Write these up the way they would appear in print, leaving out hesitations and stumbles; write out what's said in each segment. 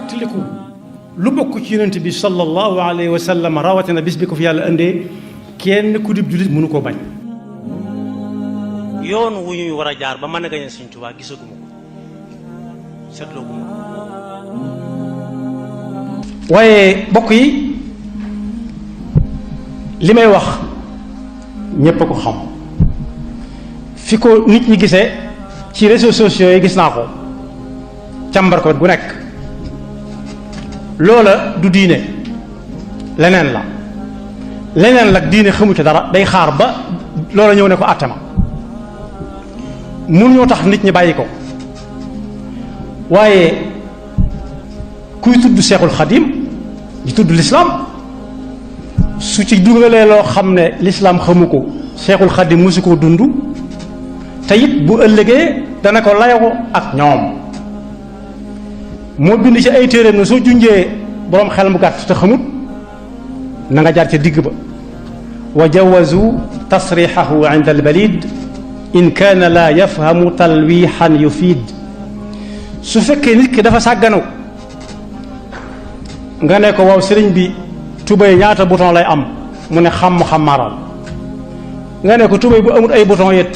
tiliku lu bokk ci yonent bi sallallahu alayhi wa sallam rawatina bis bi ko fi yàlla indee kenn ku dib jullit mënu koo bañ. yoon wu ñuy war a jaar ba mën a gañe Sëñ Tuubaa gisaguma ko seetlooguma ko. waaye bokk yi li may wax ñépp a ko xam fi ko nit ñi gisee ci réseaux sociaux yi gis naa ko càmbar ko gu nekk loola du diine leneen la diine xamu ci dara day xaar ba loola ñëw ne ko àtte ma mun ñoo tax nit ñi bàyyi ko waaye kuy tudd Seexul Xadim di tudd lislaam su ci dugalee loo xam ne lislaam xamu ko Seexul Xadim musu koo dund te it bu ëllëgee dana ko layoo ak ñoom moo bind ci ay téeréem na soo junjee boroom xel mu gàtt te xamut na nga jaar ca digg ba wa jawazu tasrixahu inda albalid in kaana laa yafhamu talwiixan yufiid su fekkee nit ki dafa sàgganu nga ne ko waaw sëriñ bi tubéy ñaata bouton lay am mu ne xam-xamaaral nga ne ko tubéy bu amul ay bouton yet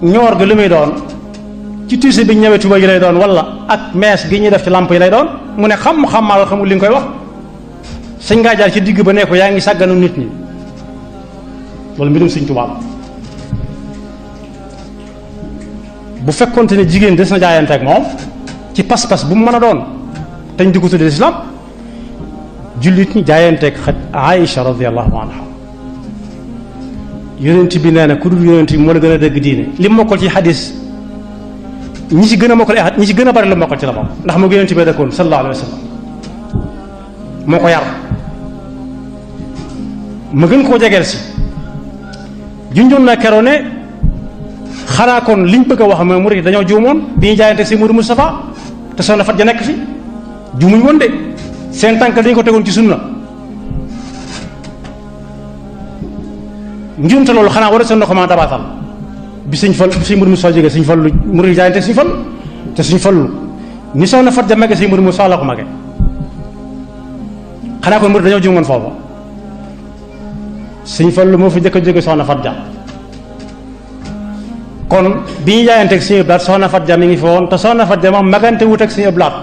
ñoor gi lu muy doon ci tiise bi ñëwee tubéy ji lay doon wala ak mees gi ñuy def ci lamp yi lay doon mu ne xam-xamaaral xamul li nga koy wax sañ ngaa jaar ci digg ba ne ko yaa ngi sàgganu nit ñi loolu mbirum Sëñ Tuubaa bu fekkonte ne jigéen des na jaayante ak moom ci pas-pas bu mu mën a doon tañ di ko tuddee lislaam jullit ñi jaayanteeg xaj Aïcha radiyallahu anha yonent bi nee na ku dul yonent bi moo la gën a dégg diine li mu mokkal ci xadis ñi ci gën a mokkal ñi ci gën a bari la mokkal ci la moom ndax moo yonent bi dëkkoon sallallahu alayhi wa sallam moo ko yar ma gën koo jegeel si junjoon naa keroo ne xanaa kon liñ bëgg a wax mooy murid dañoo juumoon bi ñu jaayanteeg si Mudu Mustafa te soxna Fat ja nekk fi juumuñ woon de seen tànk dañu ko tegoon ci sunna njuumte loolu xanaa war a seen ndoxamaa dabaatal bi Sëñ Fallu bi Sëñ Mudu Mustafa jógee Sëñ Fallu murid jaayante Sëñ Fallu te Sëñ Fallu ni soxna Fat ja mage Sëñ Mudu Mustafa la ko mage xanaa kon murid dañoo juumoon foofa Sëñ Fallu moo fi njëkk a jóge soxna Fat ja kon bi ñu jaayanteeg Sëñ Abdu Lahat soxna Fat ja mi ngi fi woon te soxna Fat ja moom magante wut ak Sëñ Abdu Lahat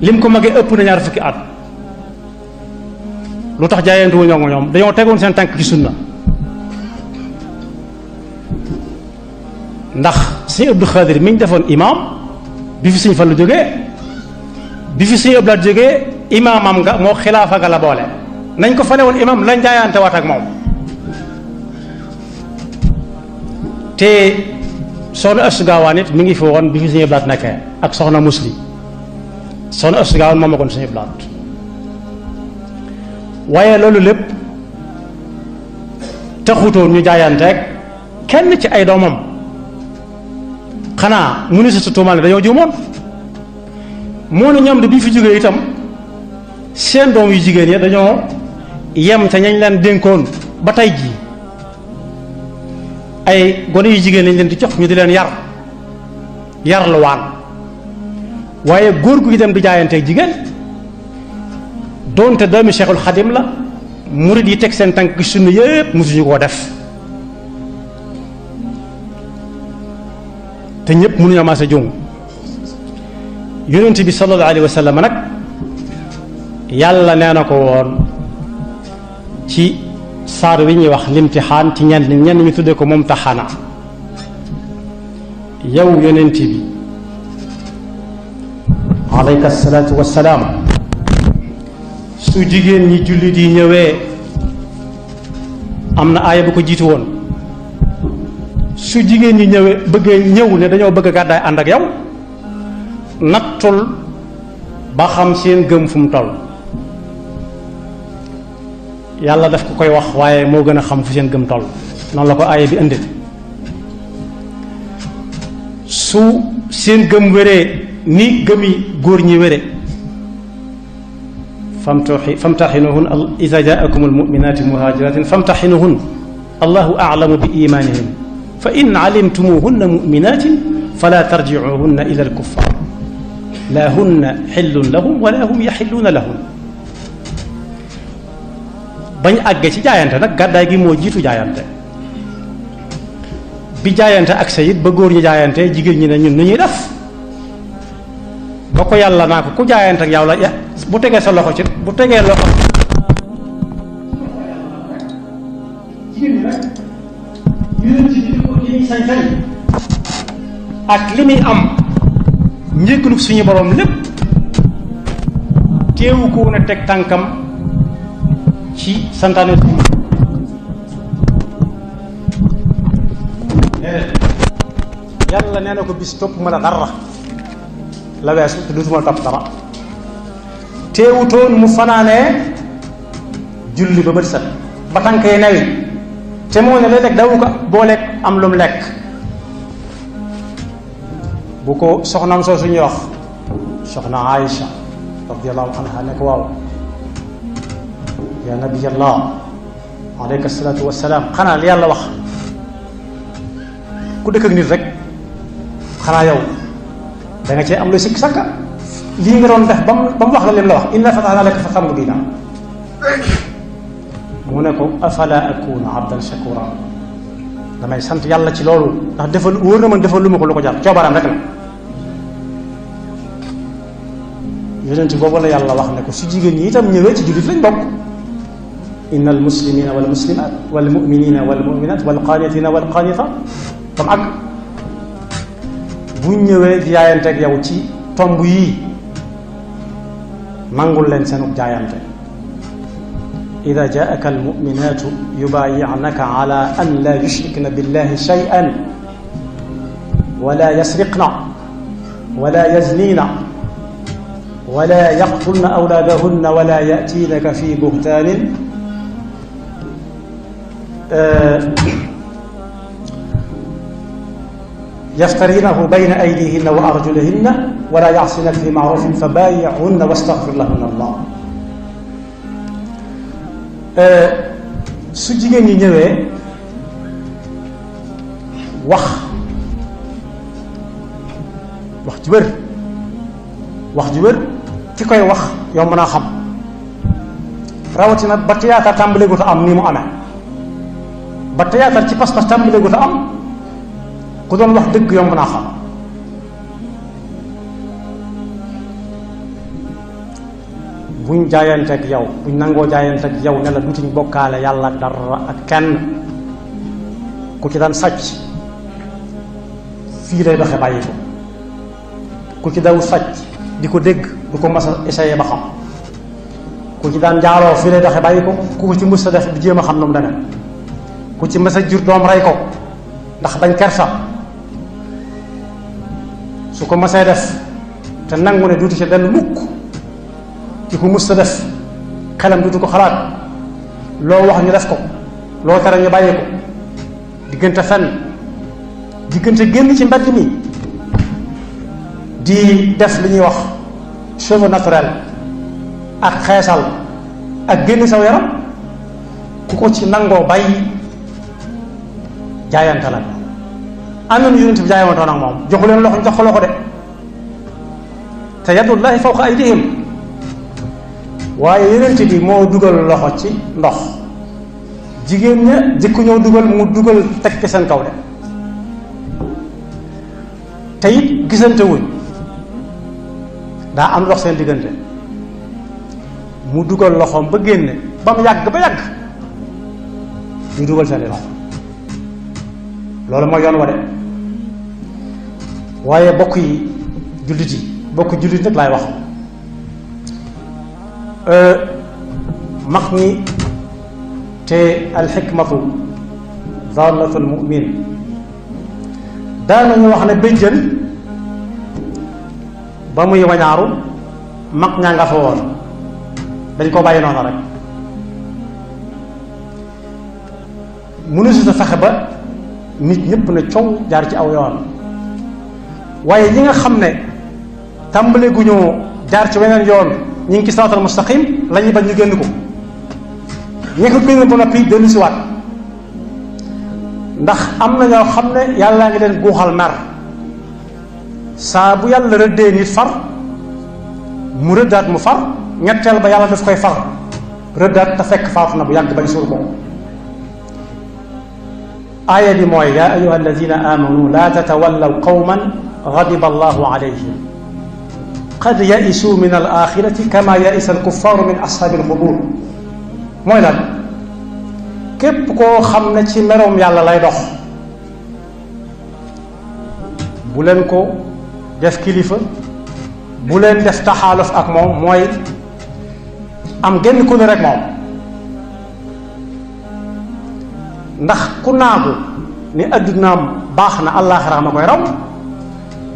lim ko magee ëpp na ñaar fukki at lu tax jaayante wu ñoom dañoo tegoon seen tànk ci sunna ndax Sëñ Abdu Xaadir mi ñu defoon imaam bi fi Sëñ Fallu jógee bi fi Sëñ Abdu Lahat jógee imaamam nga moo xilaafa ga la boole nañ ko fale woon imaam lañ jaayante waat ak moom te soxna Astu Gaawaan it mi ngi fi woon bi fi Sëñ Abdu Lahat nekkee ak soxna Musli soxna Astu Gaawaan moom ma kon Sëñ Abdu Lahat waaye loolu lépp taxutoon ñu jaayanteeg kenn ci ay doomam xanaa mu ni sa tuumaal ne dañoo juumoon moo ne ñoom de bi fi jógee itam seen doom yu jigéen ya dañoo yem ca ñañ leen dénkoon ba tey jii ay gone yu jigéen lañ leen di jox ñu di leen yar lu waan waaye góor gu dem di jaayanteeg jigéen doonte doomi Cheikhul Xadim la murid yi teg seen tànk ci sunna yépp mosuñu koo def te ñëpp mënuñoo maase juum yonent bi sallallahu alayhi wa sallam nag yàlla nee na ko woon ci saar wi ñuy wax limtixaan ci ñenn ñu tuddee ko mumtaxana yow yonent bi alayka salaatu wassalaam su jigéen ñi jullit yi ñëwee am na aaya bu ko jiitu woon su jigéen ñi ñëwee bëggee ñëw ne dañoo bëgg a gàddaay ànd ak yow nattul ba xam seen gëm fu mu toll yàlla daf ko koy wax waaye moo gën a xam fu seen gëm toll noonu la ko aaya bi indi su seen gëm wéree ni gëmi góor ñi wére famtaxinuhun ida jaakum almuminaati muhajiratin famtaxinuhun allahu aclamu bi imanihim fa in alimtumuhunna muminatin fala tarjicuhunna ila alkuffar laa hunna xillun lahum wala hum yaxilluuna lahum. bañ àggee ci jaayante nag gàddaay gi moo jiitu jaayante. bi jaayante ak sa it ba góor ñi jaayante jigéen ñi ne ñun nu ñuy def ba ko yàlla naa ko ku jaayante ak yow la bu tegee sa loxo ci bu tegee loxo jigéen ñi nag yonent bi li sañ-sañ ak li muy am njëkkalu suñu borom lépp teewu ko woon a teg tànkam ci santaane yàlla nee na ko bis topp ma la dara la weesu te dutuma topp dara teewutoon mu fanaanee julli ba bët set ba tànk yi newi te moo ne léeg-léeg dawu ko booleeg am lu mu lekk bu ko soxnaam soo suñuy wax soxna Aïcha radiyallahu anha ne ko waaw ya nabiyallah alayka salaatu wassalaam xanaa li yàlla wax ku dëkk ak nit rek xanaa yow da nga cee am lu sikk sakka lii nga doon def ba mu wax la lim la wax inna fatahna laka fathan mubina mu ne ko afala akuna abdan shakura damay sant yàlla ci loolu ndax defal wóor na man defal lu ma ko lu ko jar coobaram rek la yonent boobu la yàlla wax ne ko su jigéen ñi itam ñëwee ci jullit lañ bokk inna al muslimina wal muslimat wal muminina wal muminat wal qanitina wal qanitat tam ak buñ ñëwee jaayante ak yow ci tomb yii nangul leen seenu jaayante ida jaaka almuminatu yubayi'naka ala an la yushrikna billahi shay'an wala yasriqna wala yaznina wala yaqtulna awlaadahunna wala ya'tinaka fi buhtaanin yaftarinahu bayna aydihinna wa arjulihinna wala ya'sinaka fi ma'rufin fa baayi'hunna wastaghfir lahunna Allah. su jigéen ñi ñëwee wax ju wér ki koy wax yow mën a xam rawatina ba théâtre tàmbaleegut a am ni mu amee ba théâtre ci pas-pas tàmbaleegut a am ku doon wax dëgg yomb naa xam buñ jaayanteeg yow buñ nangoo jaayanteeg yow ne la dutuñ bokkaale yàlla dara ak kenn ku ci daan sàcc fii lay doxe bàyyi ko ku ci daw sàcc di ko dégg du ko mas a essayé ba xam ku ci daan njaaloo fii lay doxe bàyyi ko ku ko ci mës a def du jéem a xam nu mu demee ku ci mës a jur doom rey ko ndax bañ kersa su ko mësee def te nangu ne duutu ci dellu mukk ki ko mës a def xelam duutu ko xalaat loo wax ñu def ko loo tere ñu bàyyi ko diggante fenn diggante génn ci mbedd mi di def li ñuy wax cheveux naturel ak xeesal ak génn saw yaram ku ko ci nangoo bàyyi jaayante la am na nu yonent bi jaayantoon ak moom joxu leen loxo ñu jox ko loxo de te yadullahi fawqa aydihim waaye yonent bi moo dugal loxo ci ndox jigéen ña jëkk ñoo dugal mu dugal teg ci seen kaw de te it gisante wuñ daa am ndox seen diggante mu dugal loxoom ba génne ba mu yàgg ba yàgg ñu dugal seen i loxo loolu mooy yoon wa de waaye bokk yi jullit yi bokk jullit nag laay wax mag ñi te alxikmatu daalatul mu'min daanañu wax ne béjjën ba muy wañaaru mag ñaa nga fa woon dañ koo bàyyi noonu rek mënu si sa fexe ba nit ñëpp ne coow jaar ci aw yoon waaye ñi nga xam ne tàmbale gu ñoo jaar ci weneen yoon ñu ngi ci siraatal mustaqim la ñuy bañ ñu génn ko ñi ko génn ba noppi dellu si waat ndax am na ñoo xam ne yàllaa ngi leen guuxal mer saa bu yàlla rëddee nit far mu rëddaat mu far ñetteel ba yàlla daf koy far rëddaat te fekk faatu na bu yàgg bañ suul ko. aaya bi mooy yaa ayuha alladina amanu laa tatawallaw qawman gadiba allahu alayhim qad yaisuu min al axirati kama yaisa al kuffaaru min ashaabi al qubur. mooy lan képp koo xam ne ci meroom yàlla lay dox bu leen ko def kilifa, bu leen def taxaaluf ak moom, mooy am genn ku ne rek moom. ndax ku naagu ni addunaam baax na àllaaxira ma koy raw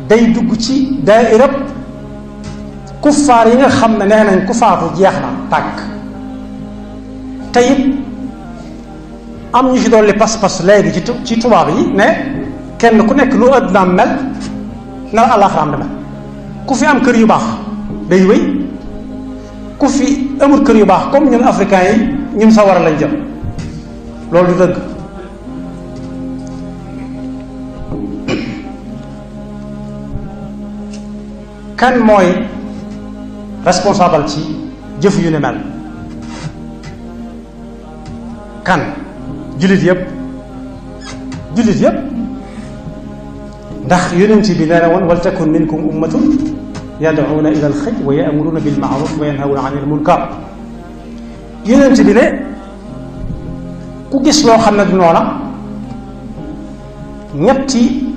day dugg ci daairab kuffaar yi nga xam ne nee nañ ku faatu jeex na tàkk. te it am ñu ci dolli pas-pas léegi ci tubaab yi ne kenn ku nekk lu addunaam mel na àllaaxiraam di mel. ku fi am kër yu baax day wéy, ku fi amul kër yu baax comme ñun africains yi ñun sawara lañ jëm. loolu du dëgg. kan mooy responsable ci jëf yu ne mel? kan? jullit yépp ndax yonent bi nee na woon wal takun minkum ummatun yad'una ila al-xayr wa ya'muruna bil ma'ruf wa yanhawna 'anil munkar. yonent bi ne ku gis loo xam ne du noona ñetti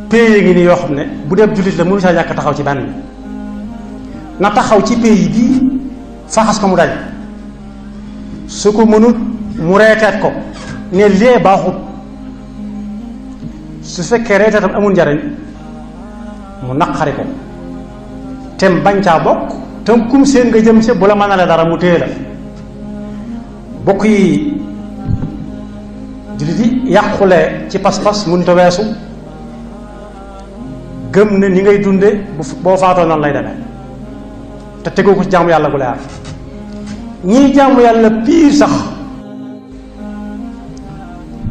pays ngi nii yoo xam ne bu dee jullit la mënu saa ñàkk taxaw ci benn na taxaw ci pays bii faxas ko mu daj, su ko mënut mu reeteet ko ne lee baaxut. su fekkee reeteetam amul njariñ mu naqari ko tem bañ caa bokk te kum seen nga jëm ci bu la mënalee dara mu téye la. bokk yi jullit yi yàqule ci pas-pas mënut a weesu gëm ne ni ngay dunde boo faatoo noonu lay demee te tegoo ko ci jaamu yàlla gu leer. ñii jaamu yàlla piir sax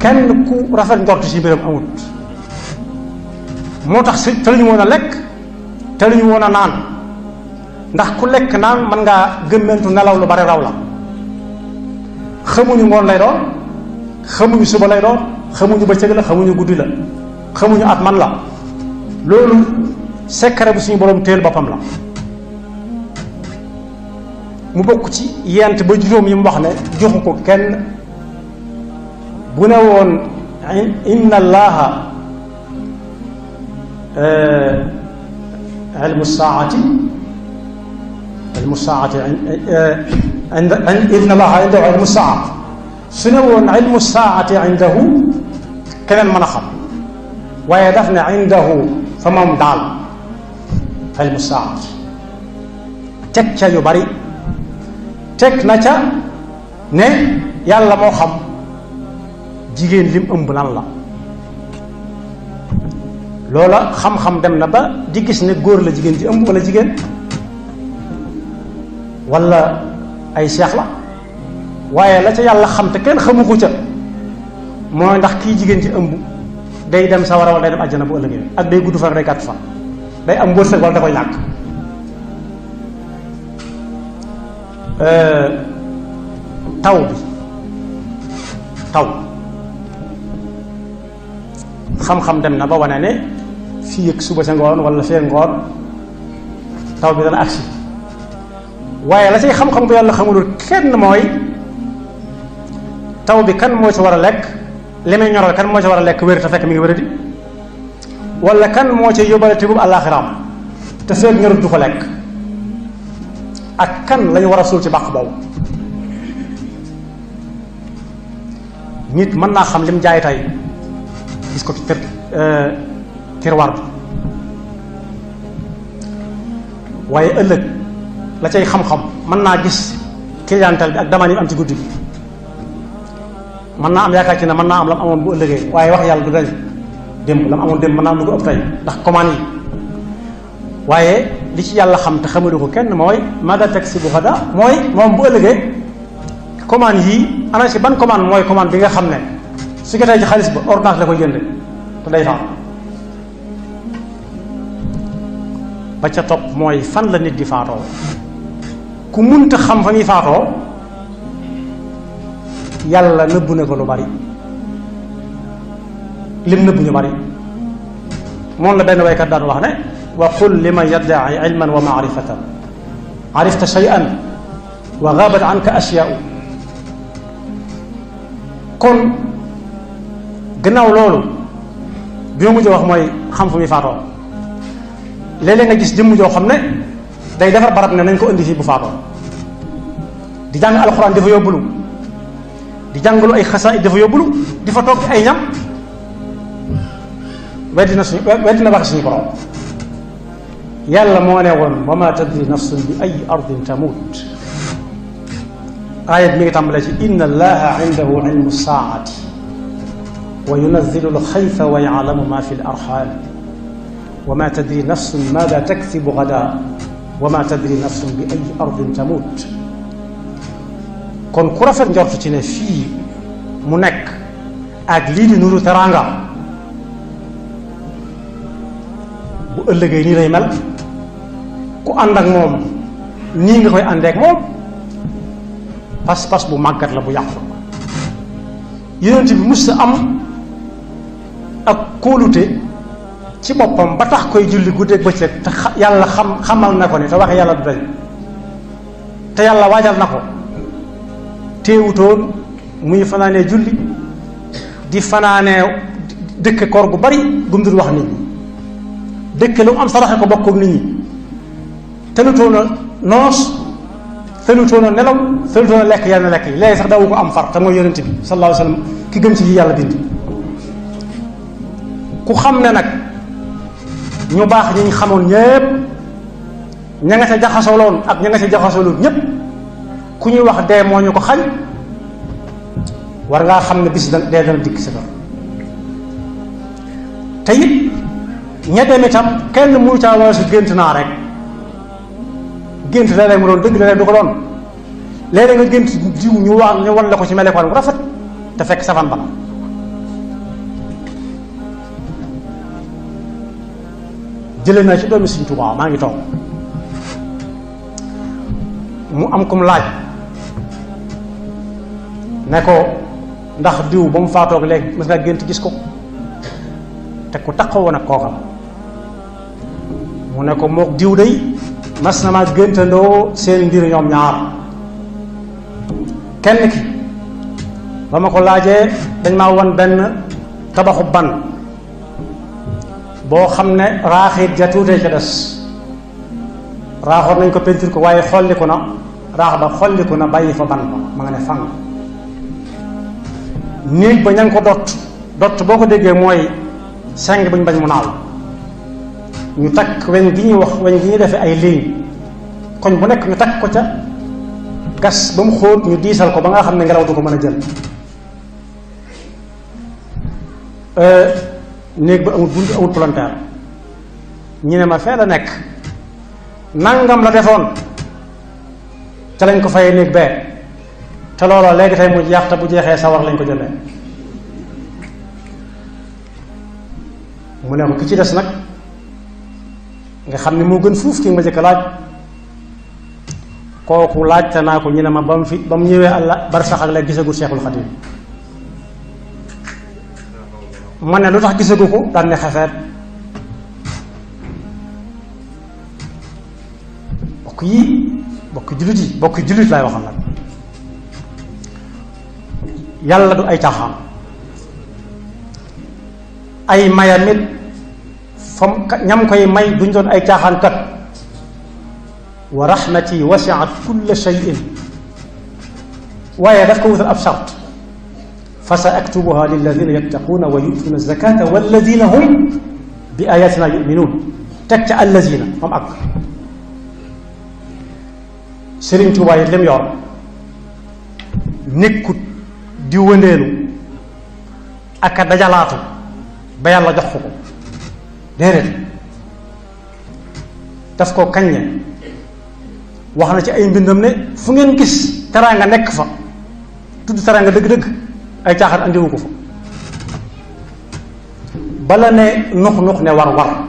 kenn ku rafet njort ci mbiram amut. moo tax si tëluñu woon a lekk tëluñu woon a naan, ndax ku lekk naan mën ngaa gëmmentu nelaw lu bari raw la. xamuñu ngoon lay doon, xamuñu suba lay doon, xamuñu bëccëg la, xamuñu guddi la, xamuñu at man la. loolu secret bu suñu borom téel boppam la. mu bokk ci yent ba juróom yi mu wax ne joxu ko kenn. bu ne woon inna allaha ilmu saati inna allaha indahu ilmu saa, su ne woon ilmu saati indahu keneen mën a xam, waaye daf ne indahu fa moom daal ilmu saati teg ca yu bari. teg na ca ne yàlla moo xam jigéen lim ëmb lan la. loola xam-xam dem na ba di gis ne góor la jigéen ci ëmb wala jigéen wala ay seex la, waaye la ca yàlla xam te kenn xamu ko ca mooy ndax kii jigéen ci ëmb day dem sawara wala day dem àjjana bu ëllëgee, ak day gudd fan ak day gàtt fan, day am wërsëg wala da koy ñàkk. taw xam-xam dem na ba wane ne fii ak suba sa ngoon wala fee ngoon taw bi dana agsi, waaye la say xam-xam bu yàlla xamulul kenn mooy taw bi kan moo ci war a lekk li may ñoral, kan moo ci war a lekk wér te fekk mi ngi wéradi, wala kan moo ci yóbbale te bu àllaaxiraam te fekk ñorut du ko lekk, ak kan lañu war a suul ci bàq boobu. nit mën naa xam lim jaay tey gis ko ci tiroir bi, waaye ëllëg la cay xam-xam mën naa gis clientèle bi ak damaan yi am ci guddi gi, mën naa am yaakaar ci ne mën naa am lam amoon bu ëllëgee, waaye wax yàlla du dañ démb lam amoon démb mën naa am lu ko ëpp tey ndax commande yi. waaye li ci yàlla xam te xamalu ko kenn mooy mada taksibu gada, mooy moom bu ëllëgee commande yii ana ci ban commande mooy commande bi nga xam ne su ko tey ci xaalis ba ordonnance la koy jënd te day faam. ba ca topp mooy fan la nit di faatoo ku munta xam fa muy faatoo yàlla nëbb na ko lu bari lim nëbb ñu bari moom la benn waykat daan wax ne wa qul liman yaddaci ilman wa maarifatan arifta shay'an wa gaabat anka ashyaa'u kon gannaaw loolu bi ma mujj wax mooy xam fu muy faatoo léeg-léeg nga gis jëmm joo xam ne day defar barab ne nañ ko indi fii bu faatoo di jàng alxuraan dafa yóbbulu di jàngalu ay xasaayid dafa yóbbulu di fa toog ay ñam weddina wax suñu borom yàlla moo ne woon wa ma tadri nafsun bi ay ardin tamut aayat mi ngi tàmbalee ci inna allaha indahu ilmu saati wa yunazzilu alxaytha wa ya'lamu ma fi al-arham wa ma tadri nafsun maada taksibu gadan wa ma tadri nafsun bi ay ardin tamut kon ku rafet njort ci ne fii mu nekk ak lii di nuru teraanga bu ëllëgee nii lay mel ku ànd ak moom nii nga koy àndeek moom pas-pas bu màggat la bu yàqu yonent bi mus am ak kóolute ci boppam ba tax koy julli guddeeg bëccëg te yàlla xamal na ko ni te waxe yàlla du dañ te yàlla waajal na ko teewutoon muy fanaanee julli di fanaanee dëkk koor gu bari bu mu dul wax nit ñi dëkk lu mu am saraxe ko bokk ak nit ñi telutoon a noos telutoon a nelaw telutoon a lekk yenn lekk yi léegi sax dawu ko am far te mooy yonent bi sallallahu alayhi wa sallam ki gën ci yi yàlla bind ku xam ne nag ñu baax ñi ñu xamoon ñépp ña nga ca jaxasoloon ak ña nga ca jaxasoloon ñépp ku ñuy wax dee moo ñu ko xañ war ngaa xam ne bis dee dana dikk si doon te it ña dem itam kenn mënu caa wala su gént naa rek gént léeg-léeg mu doon dëgg léeg-léeg du ko doon léeg-léeg nga gént jiw ñu wan la ko ci melokaan bu rafet te fekk safan ba jële naa ci doomi Sëriñ Tuubaa maa ngi toog mu am kum laaj ne ko ndax diw ba mu faatoog léegi mas nga gént gis ko te ku taxawoon ak kooka mu ne ko mook diw day mas na ma géntandoo seen mbir ñoom ñaar kenn ki ba ma ko laajee dañ maa won benn tabaxu ban boo xam ne raaxiit ja tuutee ca des raaxoon nañ ko pentir ko waaye xolliku na raax ba xolliku na bàyyi fa ban ba ma nga ne fang néeg ba ña ngi ko dott boo ko déggee mooy seng buñ bañ mu naaw ñu takk weñ gi ñuy wax weñ gi ñuy defee ay ligne koñ bu nekk ñu takk ko ca gas ba mu xóot ñu diisal ko ba nga xam ne ngelaw du ko mën a jël néeg ba amul bunt amul palanteer ñu ne ma fee la nekk nangam la defoon ca lañ ko fayee néeg bee te looloo léegi tey mu jeex te bu jeexee sawar lañ ko jëlee mu ne ko ki ci des nag nga xam ne moo gën fuuf ki ma jëkk laaj kooku laajte naa ko ñu ne ma ba mu ñëwee àlla barsax ak léegi gisagul Seexul Xadiim ma ne lu tax gisagu ko daan ne xefeet bokk jullit laay waxal nag yàlla du ay caaxaan ay mayamit fam ñam koy may duñ doon ay caaxaan kat wa rahmati wasi'at kulla shay'in waaye daf ko wutal ab shart fa sa aktubuha lilladina yattaquuna wa yu'tuuna zakata walladina hum bi ayatina yuminuun teg ca allazina moom ak Sëriñ Tuubaa yi lim yor nekkut di wëndeelu ak a dajalaatu ba yàlla jox ko déedéet daf ko kaññe wax na ci ay mbindam ne fu ngeen gis teraanga nekk fa tudd teraanga dëgg-dëgg ay caaxaan andiwu ko fa bala ne nux ne war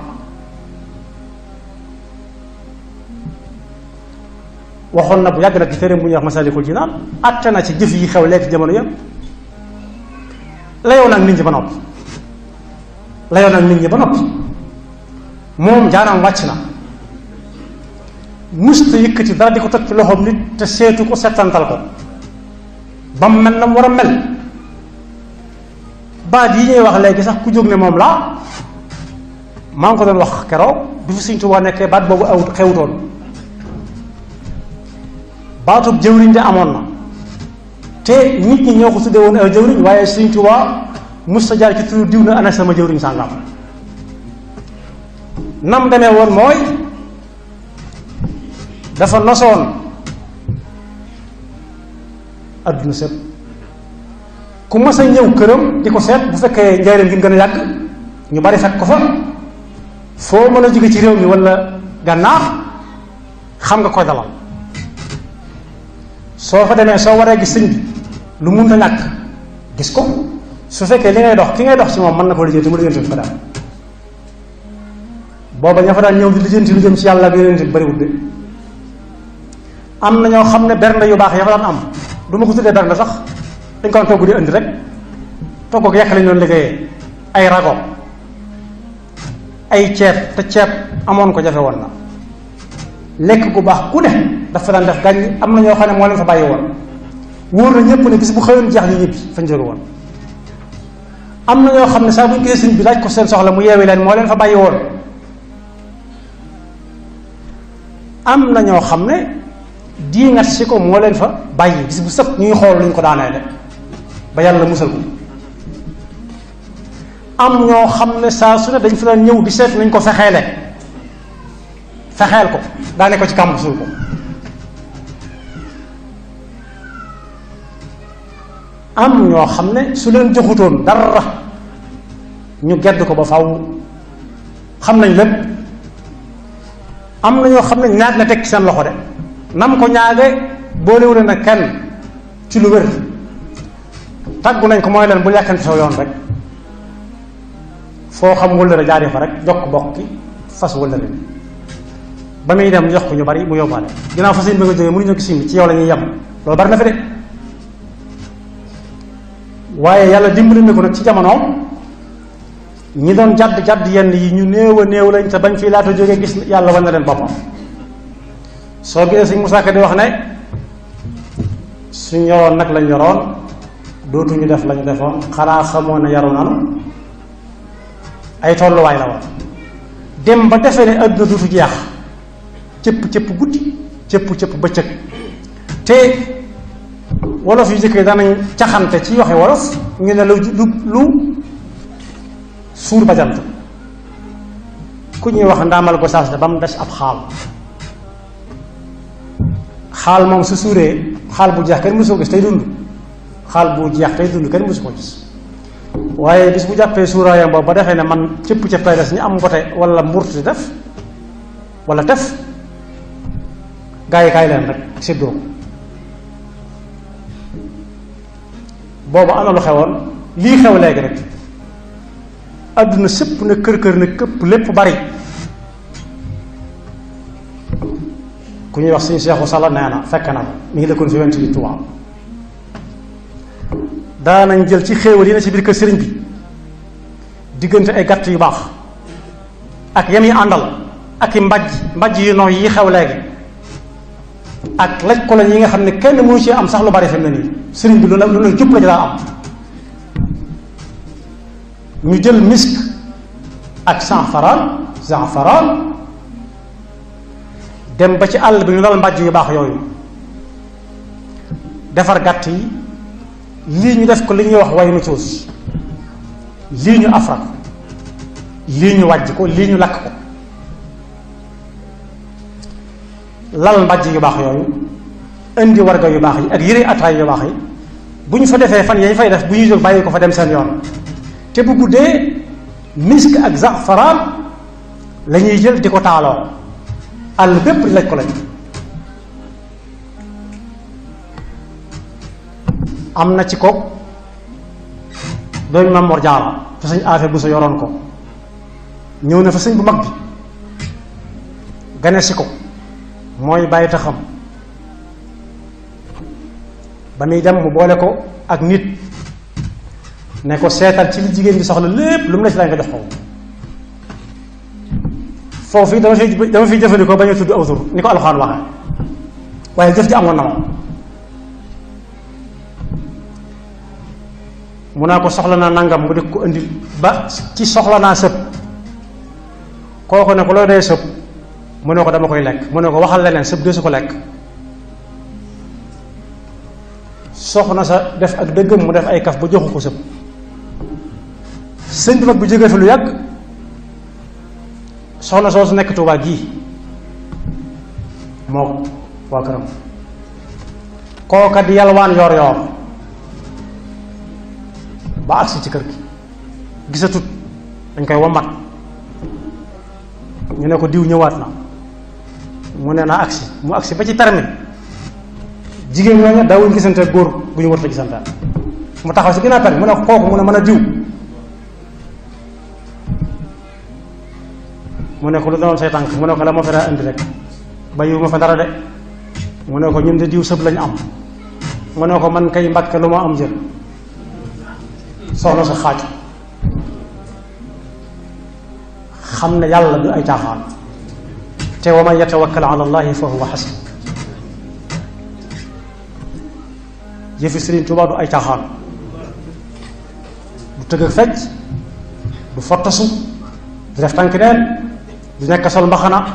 waxoon na bu yàgg nag ci téere bu ñuy wax Masaalikul Jinaan atte na ci jëf yi xew léegi jamono yëpp layoon ak nit ñi ba noppi layoon ak nit ñi ba noppi moom jaanam wàcc na musta yëkkati dara di ko toj ci loxoom nit te seetu ko settantal ko ba mu mel na mu war a mel baat yi ñuy wax léegi sax ku jóg ne moom laa maa ngi ko doon wax keroog bi fi Sëñ Tuubaa nekkee baat boobu awut xewutoon baatub jëwriñ de amoon na te nit ñi ñoo ko tuddee woon ay jëwriñ waaye Sëñ Tuubaa musta jaar ci turu diw na ana sama jëwriñ sàngam nam demee woon mooy dafa nosoon adduna sépp ku mas a ñëw këram di ko seet bu fekkee njaareem gi mu gën a yàgg ñu bari fekk ko fa foo mën a jóge ci réew mi walla gànnaar xam nga koy dalal soo fa demee soo waree gis sëñ bi lu munta ñàkk gis ko su fekkee li ngay dox ki ngay dox ci moom mën na ko lijjanti mu lijjanti ko daal booba ña fa daan ñëw di lijjanti lu jëm ci yàlla ak yeneen bariwul de am na ñoo xam ne bernde yu baax ya fa daan am du ma ko tuddee bernde sax dañ ko daan togg di indi rek togg ak yàq lañ doon liggéeyee ay rago ay ceeb te ceeb amoon ko jafe woon na lekk gu baax ku ne dafa daan def gàññ am na ñoo xam ne moo leen fa bàyyi woon wóor na ñëpp ne bis bu xëyoon jeex ñu ñibbi fañ jóge woon am na ñoo xam ne saa bu ñu gisee sëñ bi laaj ko seen soxla mu yeewi leen moo leen fa bàyyi woon am na ñoo xam ne diingat si ko moo leen fa bàyyi bis bu sëpp ñuy xool luñ ko daanee de ba yàlla musal ko am ñoo xam ne saa su ne dañ fa daan ñëw di seet nañ ko fexeel ko daane ko ci kàmb suul ko am ñoo xam ne su leen joxutoon dara ñu gedd ko ba faw xam nañ lépp am na ñoo xam ne ñaag la teg ci seen loxo de nam ko ñaage boolewule na kenn ci lu wér tàggu nañ ko mooy leen bu yàkkante soo yoon rek foo xam wëllëre jaaree fa rek jokk bokk ki fas wëllëre ba muy dem jox ko ñu bari mu yóbbaale ginnaaw fas yéen ba nga jógee mënuñu gis ci yow la ñuy yem loolu bari na fi de waaye yàlla dimbali na ko nag ci jamonoom ñi doon jadd yenn yi ñu néew a néew lañ te bañ fii laata jógee gis yàlla wan na leen boppam soo gisee Sëñ Musaa Ka di wax ne suñ yoroon nag lañ yoroon dootuñu def lañu defoon xanaa xamoon ne yaru nanu ay tolluwaay la woon dem ba defee ne àdduna dootu jeex cëpp guddi cëpp bëccëg te wolof yu jëkkee danañ caxante ci waxe wolof ñu ne lu suur bajant ku ñuy wax ndaamal ko saas ba mu des ab xaal moom su suuree xaal bu jeex kenn mësu ko gis tey dund xaal bu jeex tey dund kenn mësu ko gis waaye bis bu jàppee suuraayam boobu ba defee ne man cëpp tay des ñu am mbote wala mburti def wala tef gaa yi kaay leen rek séddoo ko boobu am na lu xewoon lii xew léegi rek adduna sëpp na kër na këpp lépp bari ku ñuy wax suñu Seexu Sala nee na fekk na mi ngi dëkkoon fi went bi Tuubaa daanañ jël ci xéewal yi na ci biir kër sëriñ bi diggante ay gàtt yu baax ak yam yi àndal ak i mbajj yu nooy yi xew léegi ak laj ko lañ yi nga xam ne kenn mënu ci am sax lu bari fi mu ne nii sëriñ bi lu ne jub la ci daa am ñu jël misk ak zanfaraan dem ba ci àll bi ñu lal mbàjj yu baax yooyu defar gàtt yi lii ñu def ko li ñuy wax way nu coos lii ñu afra ko lii ñu wàjj ko lii ñu lakk ko lal mbàjj yu baax yooyu indi warga yu baax yi ak yëre ataay yu baax yi bu ñu fa defee fan yañ fay def bu ñuy jóg bàyyi ko fa dem seen yoon te bu guddee misk ak zafaraan la ñuy jël di ko taaloo àll bépp di laj ko lañ am na ci ko dooñu Maam Mor Jaara te sëñ Afe bu sa yoroon ko ñëw na fa sëñ bu mag bi gane si ko mooy bàyyi taxam ba muy dem mu boole ko ak nit ne ko seetal ci li jigéen gi soxla lépp lu mu la ci laaj nga jox ko foofu dama fiy jëfandikoo bañ a tudd aw tur ni ko alxuraan waxee waaye jëf ji amoon na moom mu naa ko soxla naa nangam mu di ko indil ba ci soxla naa sëb kooku ne ko loo dee sëb mu ne ko dama koy lekk mu ne ko waxal leneen sëb de su ko lekk soxna sa def ak dëggam mu def ay kaf ba joxu ko sëb sëñ bi mag bu jógee fi lu yàgg soxna soosu nekk Tuubaa gii moo waa këram kooka di yalwaan yor yor ba agsi ci kër gi gisatut dañ koy wommat ñu ne ko diw ñëwaat na mu ne naa agsi mu agsi ba ci permis jigéen ñooñu daawuñ gisante góor bu ñu warta gisante mu taxaw si ginnaaw permis mu ne ko kooku mu ne mën a diw mu ne ko lu doon say tànk mu ne ko la ma fa daa indi rek bàyyiwu ma fa dara de mu ne ko ñun de diw sëb lañu am mu ne ko man kay Mbàkke lu ma am jël soxna sa xaaju xam ne yàlla du ay caaxaan te wa man yatawakkal ala allahi fa huwa hasbuh yëfi Sëriñ Tuubaa du ay caaxaan du tëgg ak fecc du fottasu du def tànk neen du nekk sol mbaxana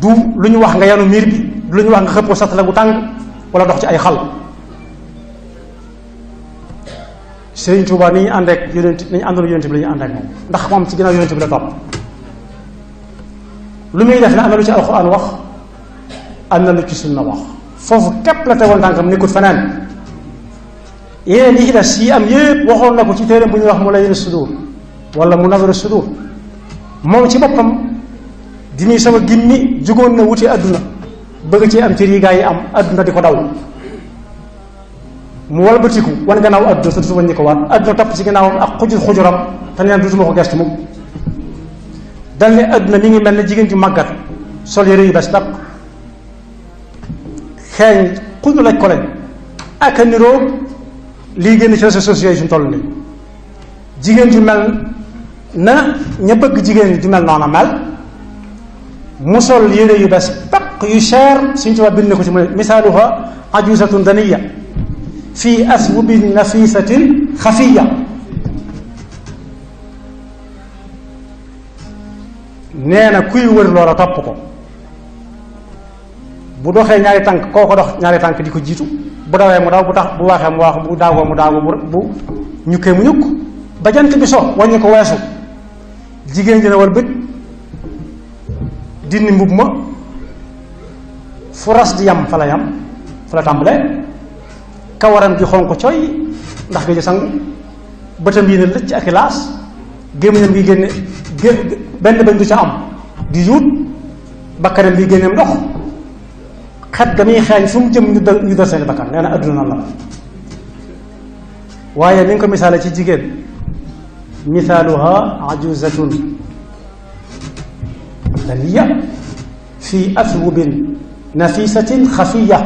du lu ñu wax nga yanu miir bi du lu ñu wax nga xëpp ko satala gu tàng wala dox ci ay xal Sëriñ Tuubaa ni ñu ànd ak yonent nañu àndoon yonent bi la ñu ànd ak moom ndax moom ci ginnaaw yonent bi la topp lu muy def ne am na lu ci alxuraan wax am na lu ci sunna wax foofu képp la tegoon tànkam nekkut feneen yeneen yi ci des yi am yépp waxoon na ko ci téere bu ñuy wax mu lay sudur wala mu nazaru sudur moom ci boppam di muy sama gimmi jugoon na wuti adduna bëgg ci am cër yi gaa yi am adduna di ko daw mu walbatiku wan gannaaw adduna te du ma ñu ko waat adduna topp ci gannaawam ak xujuram te neen dutuma ko gestu mukk dal ne adduna mi ngi mel ne jigéen ju màggat sol yére yu bees daq xeeñ xuñu laj ko lañ ak a niroo lii génn ci réseaux sociaux yi suñu toll nii jigéen ju mel na ña bëgg jigéen ju mel noona mel mu sol yére yu bees paq yu cher suñ ci waa bind ko ci mu ne misaaluha ajuzatun daniya fi aswubin nafisatin xafiya nee na kuy wër loola topp ko bu doxee ñaari tànk koo ko dox ñaari tànk di ko jiitu bu dawee mu daw bu tax bu waxee mu wax bu daagoo mu daagu bu ñukkee mu ñukk ba jant bi so wàññi ko weesu jigéen dina war bët dindi mbub ma fu ras di yam fa la yam fa la tàmbalee kawaram gi xonq coy ndax nga ji sangu bëtam yi ne lëcc ak i laas gémmiñam gi génne benn bañ du ca am di yuut bakkanam bi génneem ndox xet ga muy xeeñ fu mu jëm ñu dal seeni bakkan nee na adduna noonu la waaye ni nga ko misaale ci jigéen misaaluha ajuzatun daniya fi athwubin nafisatin xafiya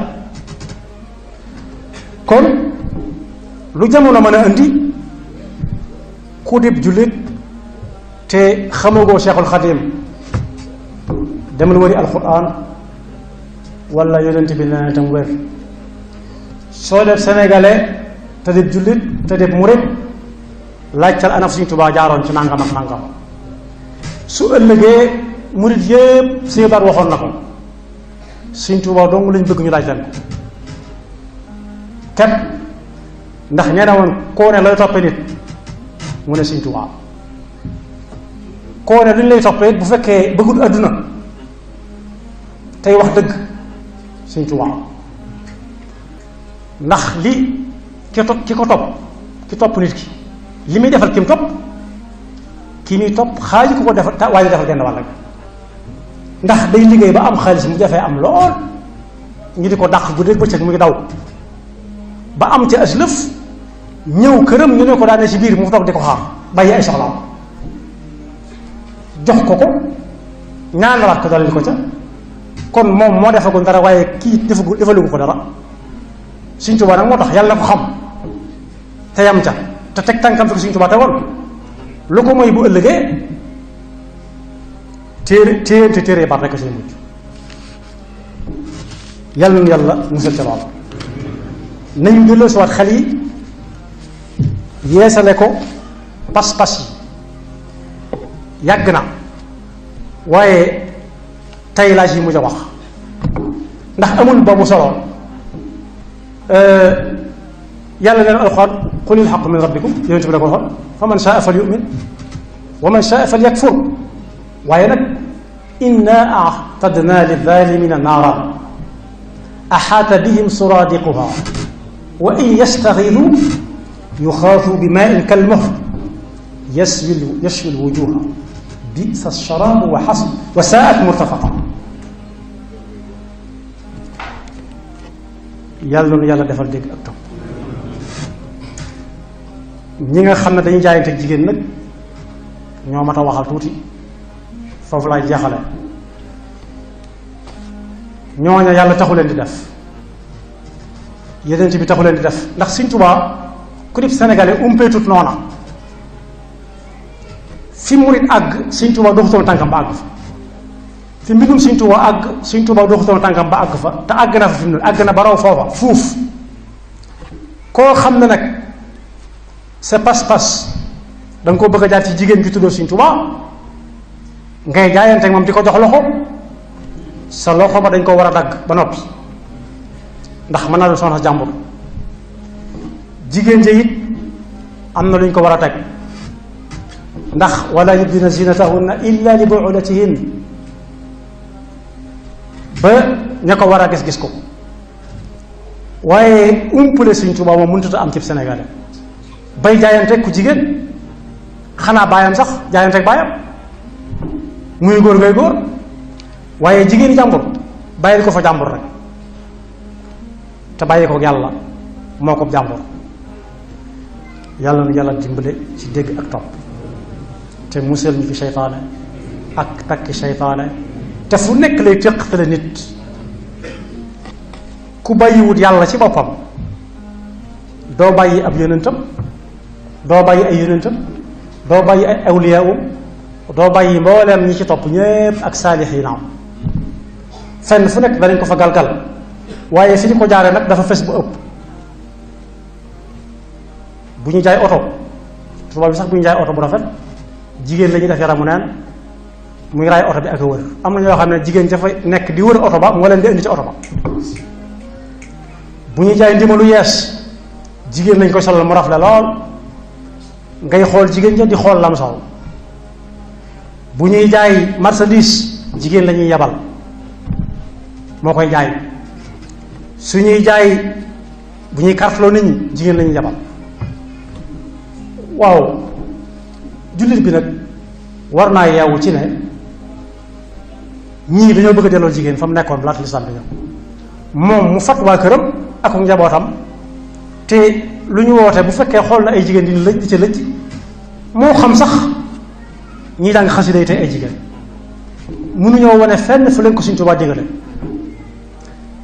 kon lu jamono mën a indi ku dib jullit te xamagoo Cheikhul Xadim demal wëri alquran wala yonent bi nee na tam wér soo def sénégalais te dib jullit te dib murit laajtal anaf Sëriñ Tuubaa jaaroon ci nangam ak nangam su ëllëgee murit yépp Sëriñ Baat waxoon na ko Sëriñ Tuubaa dong lañ bëgg ñu laaj leen ko képp ndax ñee woon koo ne lay toppee nit mu ne Sëriñ Tuubaa koo ne lu ñu lay toppee bu fekkee bëggul adduna tey wax dëgg Sëriñ Tuubaa ndax li ki ko topp ki topp nit ki li muy defal ki mu topp ki muy topp xaalis ku ko defal waaye defal genn wàll ndax day liggéey ba am xaalis mu jafee am lool ñu di ko dàq guddeeg bëccëg mu ngi daw ba am ca aslëf ñëw këram ñu ne ko daane ci biir mu toog di ko xaar bàyyi ay soxlaam jox ko ko ñaanalaat ko dolli ko ca kon moom moo defagul dara waaye kii defalu ko dara Sëñ Tuubaa nag moo tax yàlla na ko xam te yam ca te teg tànkam fi ko Sëñ Tuubaa tegoon lu ko mooy bu ëllëgee téere baat rek a say mujj yàlla na yàlla musal ca lool nañu delloo si waat xel yi yeesale ko pas-pas yi yàgg na waaye tey laa ci mujj a wax ndax amul boobu solo yàlla leen alxuraan qulil haqqu min rabbikum yonent bi la ko waxoon fa man shaa fal yu'min wa man shaa fal yakfur waaye nag inna a'tadna lidh-dhalimina naaran ahaata bihim suradiquha wa in yastaghithu yuxaafu bimaa'in kalmuhl yashwi al-wujuha bi'sa ash-sharabu wa saa'at murtafaqa yàlla na yàlla defal dégg ak topp ñi nga xam ne dañuy jaayante ak jigéen nag ñoo mat a waxal tuuti foofu laay jeexale ñooña yàlla taxu leen di def yeneen bi taxu leen di def ndax Sëñ Tuubaa ku dib sénégalais umpeetut noona fi murit àgg Sëñ Tuubaa doxutoon tànkam ba àgg fa fi mbindum Sëñ Tuubaa àgg Sëñ Tuubaa doxutoon tànkam ba àgg fa te àgg na fa fi mu ne àgg na ba raw foofa fuuf koo xam ne nag sa pas-pas da nga ko bëgg a jaar ci jigéen bi tuddoo Sëñ Tuubaa ngay jaayante moom di ko jox loxo sa loxo ba dañ ko war a dagg ba noppi ndax mën naa doon soxna jàmbur jigéen ja it am na lu ñu ko war a teg ndax wala yubdina zinatahunna illa li bu'ulatihin ba ña ko war a gis ko waaye umpale Sëñ Tuubaa moom mënut a am ci Sénégal bay jaayante ku jigéen xanaa baayam sax jaayante ak baayam muy góor ngay góor waaye jigéeni jàmbur bàyyil ko fa jàmbur rek te bàyyi ko yàlla moo ko jàmbur yàlla na yàlla dimbale ci dégg ak topp te musal ñu fi seytaane ak takki seytaane te fu nekk lay téqtale nit ku bàyyiwut yàlla ci boppam doo bàyyi ab yonentam doo bàyyi ay yonentam doo bàyyi ay awliyaawum doo bàyyi mbooleem ñi ci topp ñépp ak saalixiinaam fenn fu nekk danañ ko fa galgal waaye fi ñu ko jaaree nag dafa fes bu ëpp bu ñu jaay oto tubaab bi sax bu ñu jaay oto bu rafet jigéen la ñuy def yaramu neen muy raay oto bi ak a wër am na ñoo xam ne jigéen dafa nekk di wër oto ba moo leen di indi ci oto ba bu ñuy jaay ndimalu yees jigéen lañ koy solal mu rafle lool ngay xool jigéen ja di xool lam sol bu ñuy jaay marchandise jigéen la ñuy yebal moo koy jaay su ñuy jaay bu ñuy kartloo nit ñi jigéen la ñuy yebal waaw jullit bi nag war naa yeewu ci ne ñii dañoo bëgg a delloo jigéen fa mu nekkoon laata lislaam bi ñëw moom mu fat waa këram ak njabootam te lu ñu woote bu fekkee xool na ay jigéen di lëj di ca lëj moo xam sax ñii jàng xasida yi tey ay jigéen mënuñoo wane fenn fu leen ko Sëñ Tuubaa digale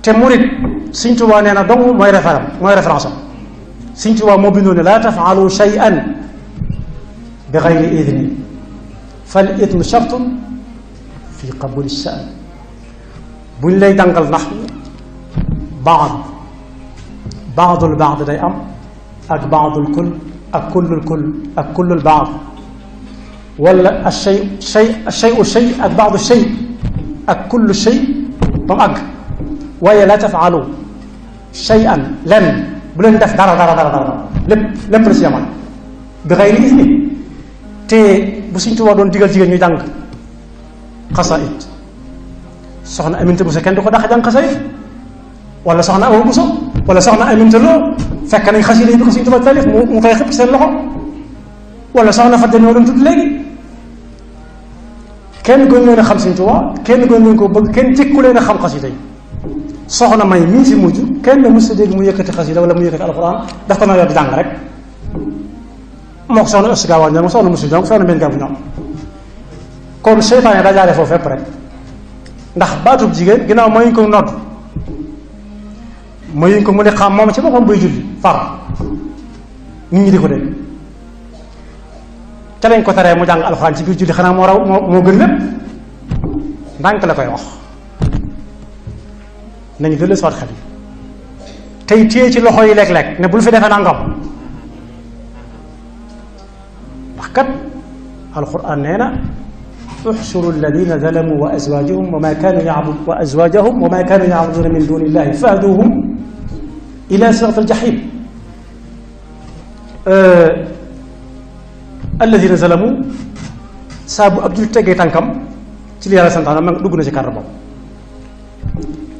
te murit Sëñ Tuubaa nee na dong mooy référence am Sëñ Tuubaa moo bindoo ne laa tafaalu shay'an bi gayri idni fal idnu shartun fi qabuli sha'n buñ lay jàngal nax baadul baad day am ak baadul kull ak kullul kull ak kullul baad wala ash-shay'u shay ak baadu shay ak kullu shay ba mu àgg waaye laa tafaalu shay'an lenn bu leen def dara lépp la si yamal bi xayri idni te bu Sëñ Tuubaa doon digal jigéen ñu jàng xasaayid soxna Aminta Buso kenn du ko dax jàng xasaayid wala soxna Awa Buso wala soxna Aminta Lo fekk nañ xasida yi bi ko Sëñ Tuubaa taalif mu koy xëpp seen loxo wala soxna Fatou ñoo doon tudd léegi kenn gën leen a xam Sëñ Tuubaa kenn gën leen ko bëgg kenn jëkku leen a xam xasida yi soxna May mii fi mujj kenn mës a dégg mu yëkkati xasida wala mu yëkkati alxuraan daf ko noo yor di jàng rek moo ko soxna Ëstu Gaawaan ñoom soxna Musu ñoom soxna Mbène Gaabu ñoom kon seytaane daa jaaree foofu fépp rek ndax baatub jigéen ginnaaw mayuñ ko nodd mayuñ ko mu ne xam moom ci boppam buy julli far nit ñi di ko dégg ca lañ ko teree mu jàng alxuraan ci biir julli xanaa moo raw moo gën lépp ndànk la koy wax nañu dellu si waat xel tey téye ci loxo yi léeg-léeg ne bul fi defee nangam ndax kat alxuraan nee na uxshuru alladina zalamu wa azwajahum wa ma kanu yacbuduna min duni illahi fahduhum ila sirat aljahim alladina zalamu saa bu ab jul tegee tànkam ci li yàlla santaana ma dugg na ci kàr boobu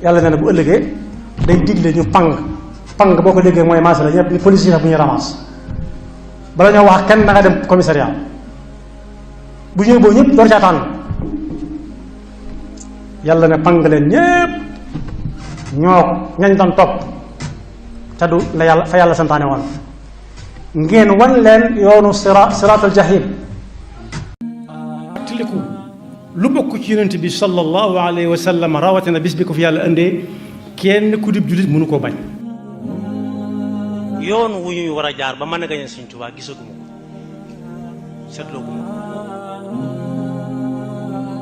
yàlla nee na bu ëllëgee day digle ñu pang boo ko déggee mooy maasa la ñëpp ni police yi bu ñuy ramasse bala ñoo wax kenn da nga dem commissariat bu ñëw boobu ñëpp door caa tànn yàlla ne pang leen ñëpp ñoo ñañ doon topp te du la yàlla fa yàlla santaane woon ngeen wan leen yoonu siraatal jahim tiliku lu bokk ci yonent bi sallallahu alayhi wa sallam rawatina bis bi ko fi yàlla indee kenn ku dib jullit mënu koo bañ yoon wu ñuy war a jaar ba mën a gañe Sëñ Tuubaa gisaguma ko seetloo guma ko